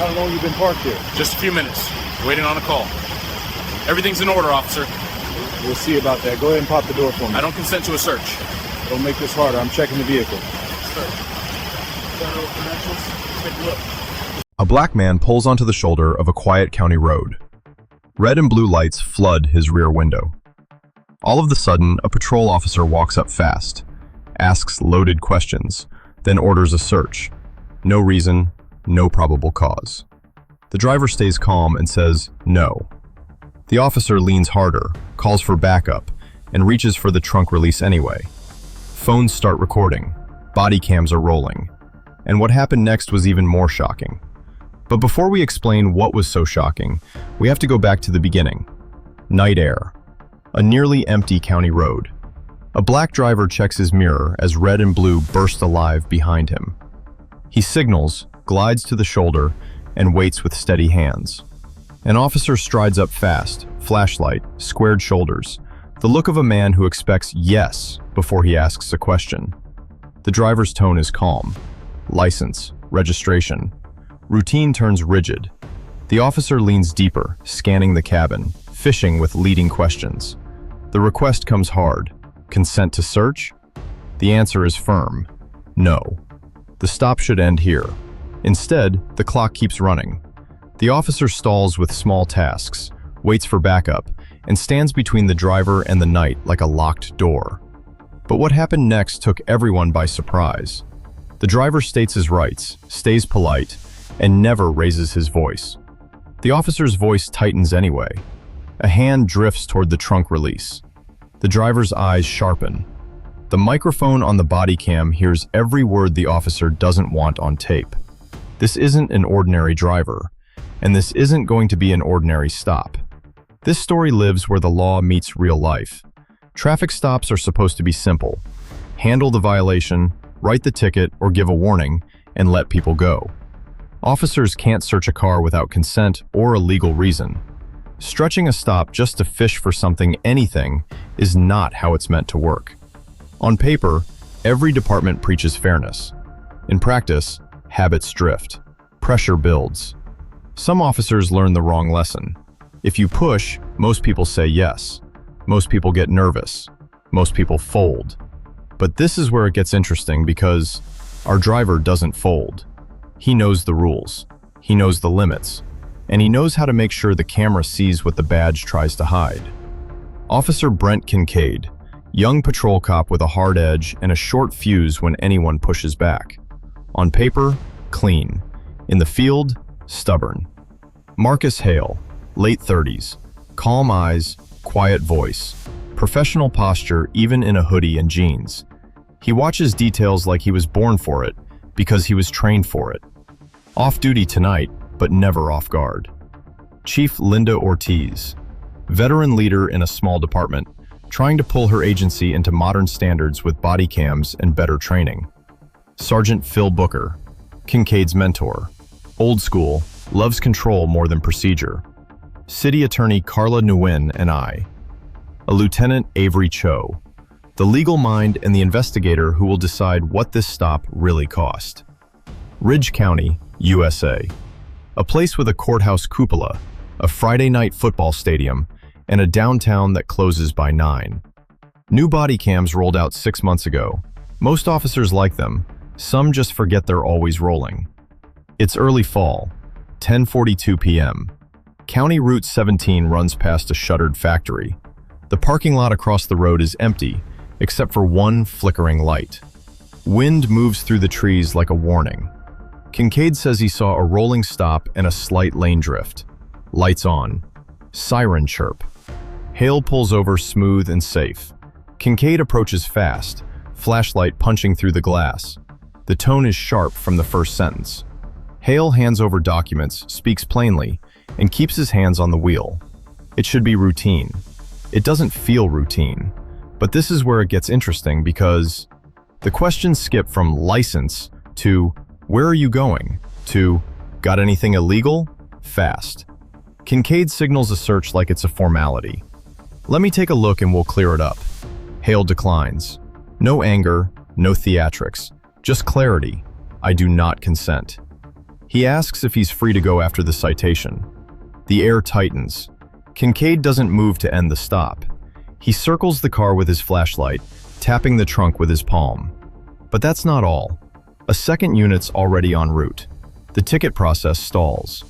How long you been parked here? Just a few minutes. Waiting on a call. Everything's in order, officer. We'll see about that. Go ahead and pop the door for me. I don't consent to a search. Don't make this harder. I'm checking the vehicle. Sir. Federal credentials. Take a look. A black man pulls onto the shoulder of a quiet county road. Red and blue lights flood his rear window. All of a sudden, a patrol officer walks up fast, asks loaded questions, then orders a search. No reason, no probable cause. The driver stays calm and says, no. The officer leans harder, calls for backup, and reaches for the trunk release anyway. Phones start recording, body cams are rolling, and what happened next was even more shocking. But before we explain what was so shocking, we have to go back to the beginning. Night air. A nearly empty county road. A black driver checks his mirror as red and blue burst alive behind him. He signals, glides to the shoulder, and waits with steady hands. An officer strides up fast, flashlight, squared shoulders, the look of a man who expects yes before he asks a question. The driver's tone is calm. License, registration. Routine turns rigid. The officer leans deeper, scanning the cabin, fishing with leading questions. The request comes hard. Consent to search? The answer is firm. No. The stop should end here. Instead, the clock keeps running. The officer stalls with small tasks, waits for backup, and stands between the driver and the night like a locked door. But what happened next took everyone by surprise. The driver states his rights, stays polite, and never raises his voice. The officer's voice tightens anyway. A hand drifts toward the trunk release. The driver's eyes sharpen. The microphone on the body cam hears every word the officer doesn't want on tape. This isn't an ordinary driver, and this isn't going to be an ordinary stop. This story lives where the law meets real life. Traffic stops are supposed to be simple. Handle the violation, write the ticket, or give a warning, and let people go. Officers can't search a car without consent or a legal reason. Stretching a stop just to fish for something, anything, is not how it's meant to work. On paper, every department preaches fairness. In practice, habits drift. Pressure builds. Some officers learn the wrong lesson. If you push, most people say yes. Most people get nervous. Most people fold. But this is where it gets interesting because our driver doesn't fold. He knows the rules. He knows the limits. And he knows how to make sure the camera sees what the badge tries to hide. Officer Brent Kincaid, young patrol cop with a hard edge and a short fuse when anyone pushes back. On paper, clean. In the field, stubborn. Marcus Hale, late 30s, calm eyes, quiet voice, professional posture even in a hoodie and jeans. He watches details like he was born for it because he was trained for it. Off duty tonight, but never off guard. Chief Linda Ortiz, veteran leader in a small department, trying to pull her agency into modern standards with body cams and better training. Sergeant Phil Booker, Kincaid's mentor, old school, loves control more than procedure. City Attorney Carla Nguyen and I. A Lieutenant Avery Cho, the legal mind and the investigator who will decide what this stop really cost. Ridge County, USA. A place with a courthouse cupola, a Friday night football stadium, and a downtown that closes by 9. New body cams rolled out 6 months ago. Most officers like them. Some just forget they're always rolling. It's early fall, 10:42 p.m. County Route 17 runs past a shuttered factory. The parking lot across the road is empty, except for one flickering light. Wind moves through the trees like a warning. Kincaid says he saw a rolling stop and a slight lane drift. Lights on. Siren chirp. Hale pulls over smooth and safe. Kincaid approaches fast, flashlight punching through the glass. The tone is sharp from the first sentence. Hale hands over documents, speaks plainly, and keeps his hands on the wheel. It should be routine. It doesn't feel routine. But this is where it gets interesting because the questions skip from license to where are you going to got anything illegal? Fast. Kincaid signals a search like it's a formality. Let me take a look and we'll clear it up. Hale declines. No anger, no theatrics, just clarity. I do not consent. He asks if he's free to go after the citation. The air tightens. Kincaid doesn't move to end the stop. He circles the car with his flashlight, tapping the trunk with his palm. But that's not all. A second unit's already en route. The ticket process stalls.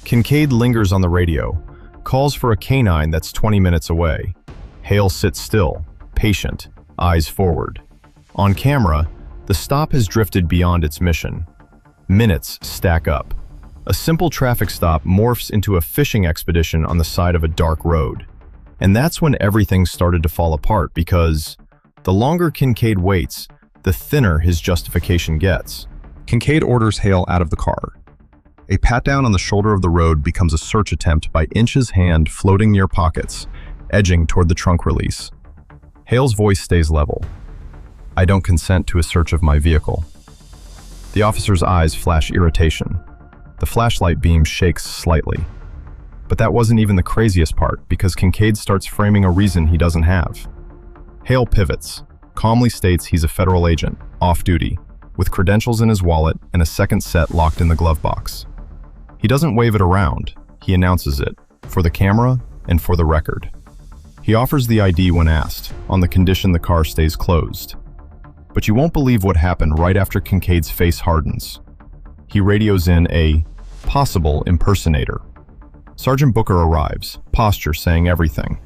Kincaid lingers on the radio, calls for a canine that's 20 minutes away. Hale sits still, patient, eyes forward. On camera, the stop has drifted beyond its mission. Minutes stack up. A simple traffic stop morphs into a fishing expedition on the side of a dark road. And that's when everything started to fall apart because the longer Kincaid waits, the thinner his justification gets. Kincaid orders Hale out of the car. A pat-down on the shoulder of the road becomes a search attempt by Inch's hand floating near pockets, edging toward the trunk release. Hale's voice stays level. "I don't consent to a search of my vehicle." The officer's eyes flash irritation. The flashlight beam shakes slightly. But that wasn't even the craziest part, because Kincaid starts framing a reason he doesn't have. Hale pivots, calmly states he's a federal agent, off-duty, with credentials in his wallet and a second set locked in the glove box. He doesn't wave it around, he announces it, for the camera and for the record. He offers the ID when asked, on the condition the car stays closed. But you won't believe what happened right after Kincaid's face hardens. He radios in a possible impersonator. Sergeant Booker arrives, posture saying everything.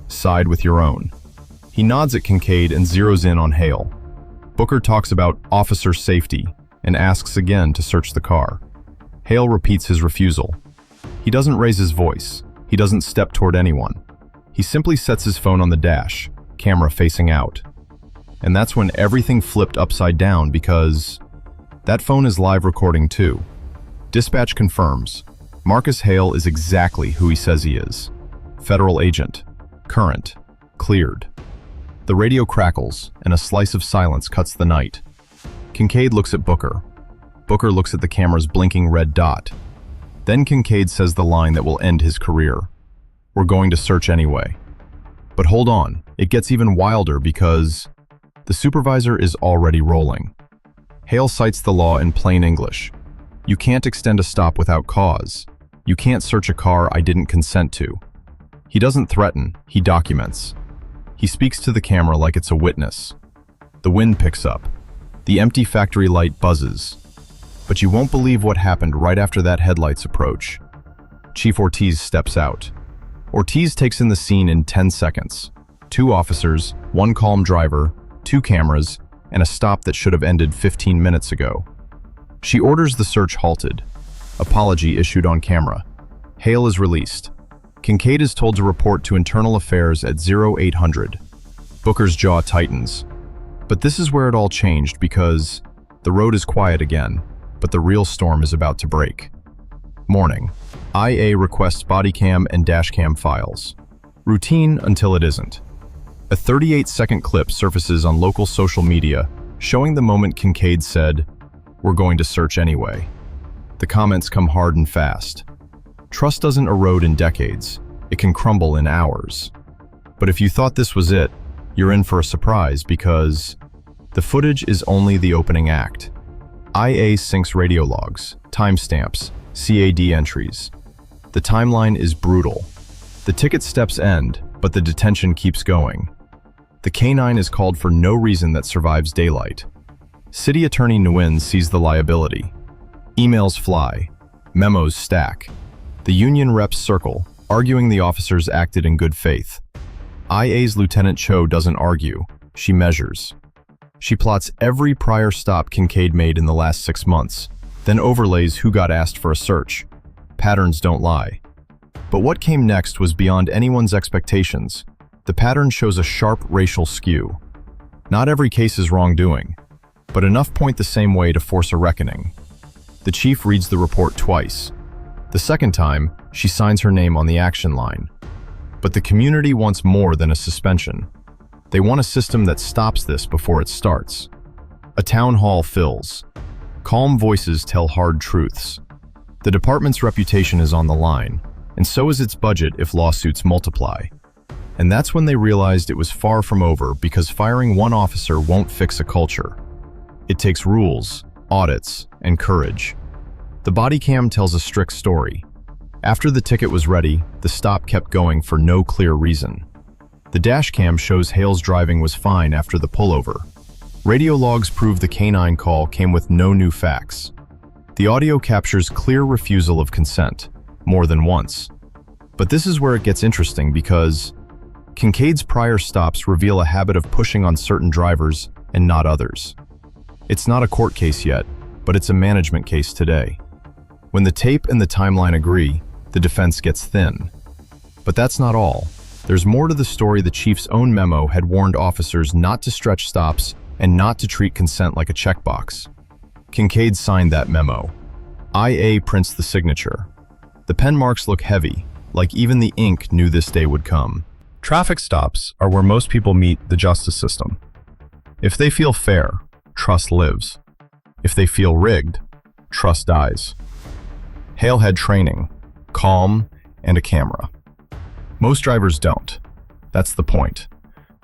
"Side with your own." He nods at Kincaid and zeroes in on Hale. Booker talks about officer safety and asks again to search the car. Hale repeats his refusal. He doesn't raise his voice. He doesn't step toward anyone. He simply sets his phone on the dash, camera facing out. And that's when everything flipped upside down because that phone is live recording too. Dispatch confirms. Marcus Hale is exactly who he says he is. Federal agent. Current. Cleared. The radio crackles, and a slice of silence cuts the night. Kincaid looks at Booker. Booker looks at the camera's blinking red dot. Then Kincaid says the line that will end his career. "We're going to search anyway." But hold on, it gets even wilder because the supervisor is already rolling. Hale cites the law in plain English. You can't extend a stop without cause. You can't search a car I didn't consent to. He doesn't threaten, he documents. He speaks to the camera like it's a witness. The wind picks up. The empty factory light buzzes. But you won't believe what happened right after that headlights approach. Chief Ortiz steps out. Ortiz takes in the scene in 10 seconds. 2 officers, 1 calm driver, 2 cameras, and a stop that should have ended 15 minutes ago. She orders the search halted. Apology issued on camera. Hale is released. Kincaid is told to report to Internal Affairs at 0800. Booker's jaw tightens. But this is where it all changed because the road is quiet again, but the real storm is about to break. Morning. IA requests bodycam and dashcam files. Routine until it isn't. A 38-second clip surfaces on local social media, showing the moment Kincaid said, "We're going to search anyway." The comments come hard and fast. Trust doesn't erode in decades, it can crumble in hours. But if you thought this was it, you're in for a surprise because the footage is only the opening act. IA syncs radio logs, timestamps, CAD entries. The timeline is brutal. The ticket steps end, but the detention keeps going. The K-9 is called for no reason that survives daylight. City Attorney Nguyen sees the liability. Emails fly. Memos stack. The union reps circle, arguing the officers acted in good faith. IA's Lieutenant Cho doesn't argue. She measures. She plots every prior stop Kincaid made in the last 6 months, then overlays who got asked for a search. Patterns don't lie. But what came next was beyond anyone's expectations. The pattern shows a sharp racial skew. Not every case is wrongdoing, but enough point the same way to force a reckoning. The chief reads the report twice. The second time, she signs her name on the action line. But the community wants more than a suspension. They want a system that stops this before it starts. A town hall fills. Calm voices tell hard truths. The department's reputation is on the line, and so is its budget if lawsuits multiply. And that's when they realized it was far from over because firing one officer won't fix a culture. It takes rules, audits, and courage. The body cam tells a strict story. After the ticket was ready, the stop kept going for no clear reason. The dash cam shows Hale's driving was fine after the pullover. Radio logs prove the canine call came with no new facts. The audio captures clear refusal of consent, more than once. But this is where it gets interesting because Kincaid's prior stops reveal a habit of pushing on certain drivers and not others. It's not a court case yet, but it's a management case today. When the tape and the timeline agree, the defense gets thin. But that's not all. There's more to the story. The chief's own memo had warned officers not to stretch stops and not to treat consent like a checkbox. Kincaid signed that memo. IA prints the signature. The pen marks look heavy, like even the ink knew this day would come. Traffic stops are where most people meet the justice system. If they feel fair, trust lives. If they feel rigged, trust dies. Hale had training, calm, and a camera. Most drivers don't. That's the point.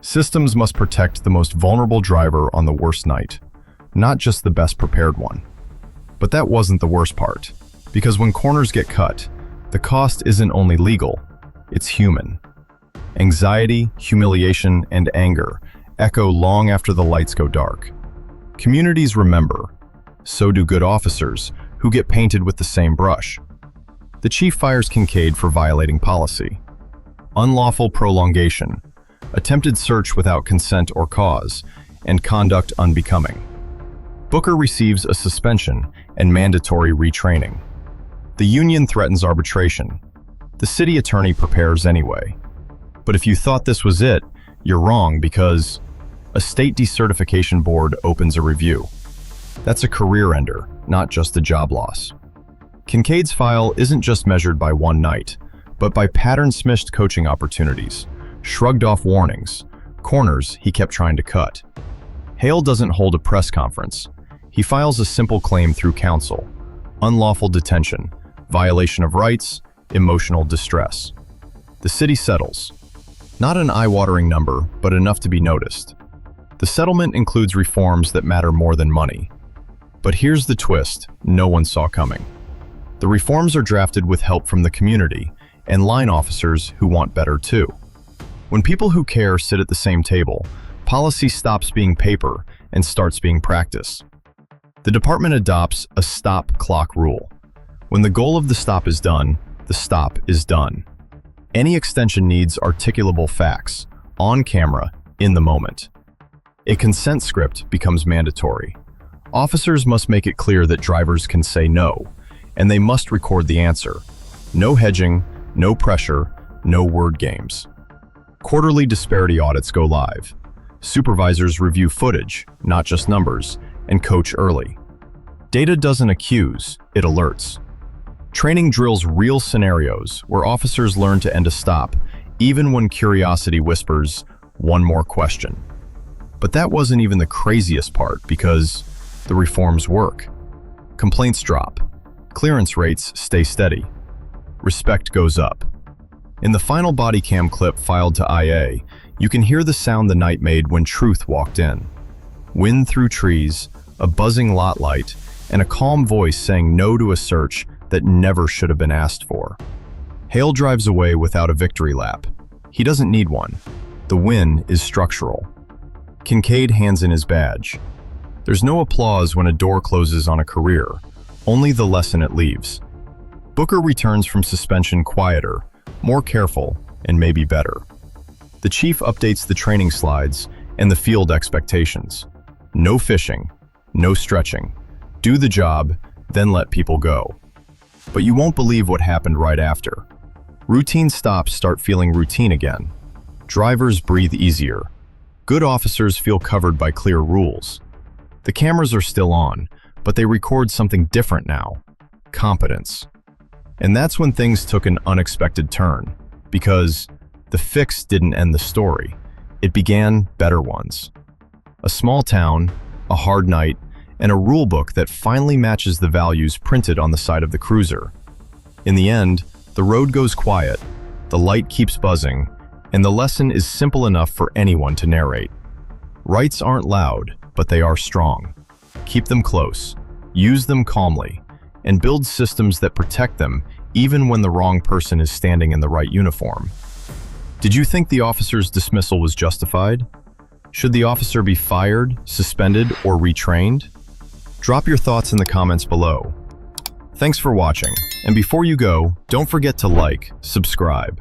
Systems must protect the most vulnerable driver on the worst night, not just the best prepared one. But that wasn't the worst part, because when corners get cut, the cost isn't only legal, it's human. Anxiety, humiliation, and anger echo long after the lights go dark. Communities remember. So do good officers, who get painted with the same brush. The chief fires Kincaid for violating policy. Unlawful prolongation, attempted search without consent or cause, and conduct unbecoming. Booker receives a suspension and mandatory retraining. The union threatens arbitration. The city attorney prepares anyway. But if you thought this was it, you're wrong because a state decertification board opens a review. That's a career ender, not just a job loss. Kincaid's file isn't just measured by one night, but by pattern-smished coaching opportunities, shrugged off warnings, corners he kept trying to cut. Hale doesn't hold a press conference. He files a simple claim through counsel: unlawful detention, violation of rights, emotional distress. The city settles. Not an eye-watering number, but enough to be noticed. The settlement includes reforms that matter more than money. But here's the twist no one saw coming. The reforms are drafted with help from the community and line officers who want better too. When people who care sit at the same table, policy stops being paper and starts being practice. The department adopts a stop clock rule. When the goal of the stop is done, the stop is done. Any extension needs articulable facts, on camera, in the moment. A consent script becomes mandatory. Officers must make it clear that drivers can say no, and they must record the answer. No hedging, no pressure, no word games. Quarterly disparity audits go live. Supervisors review footage, not just numbers, and coach early. Data doesn't accuse, it alerts. Training drills real scenarios where officers learn to end a stop, even when curiosity whispers, one more question. But that wasn't even the craziest part because the reforms work. Complaints drop. Clearance rates stay steady. Respect goes up. In the final body cam clip filed to IA, you can hear the sound the night made when truth walked in. Wind through trees, a buzzing lot light, and a calm voice saying no to a search that never should have been asked for. Hale drives away without a victory lap. He doesn't need one. The win is structural. Kincaid hands in his badge. There's no applause when a door closes on a career, only the lesson it leaves. Booker returns from suspension quieter, more careful, and maybe better. The chief updates the training slides and the field expectations. No fishing, no stretching. Do the job, then let people go. But you won't believe what happened right after. Routine stops start feeling routine again. Drivers breathe easier. Good officers feel covered by clear rules. The cameras are still on, but they record something different now: competence. And that's when things took an unexpected turn, because the fix didn't end the story. It began better ones. A small town, a hard night, and a rule book that finally matches the values printed on the side of the cruiser. In the end, the road goes quiet, the light keeps buzzing, and the lesson is simple enough for anyone to narrate. Rights aren't loud, but they are strong. Keep them close, use them calmly, and builds systems that protect them even when the wrong person is standing in the right uniform. Did you think the officer's dismissal was justified? Should the officer be fired, suspended, or retrained? Drop your thoughts in the comments below. Thanks for watching, and before you go, don't forget to like, subscribe,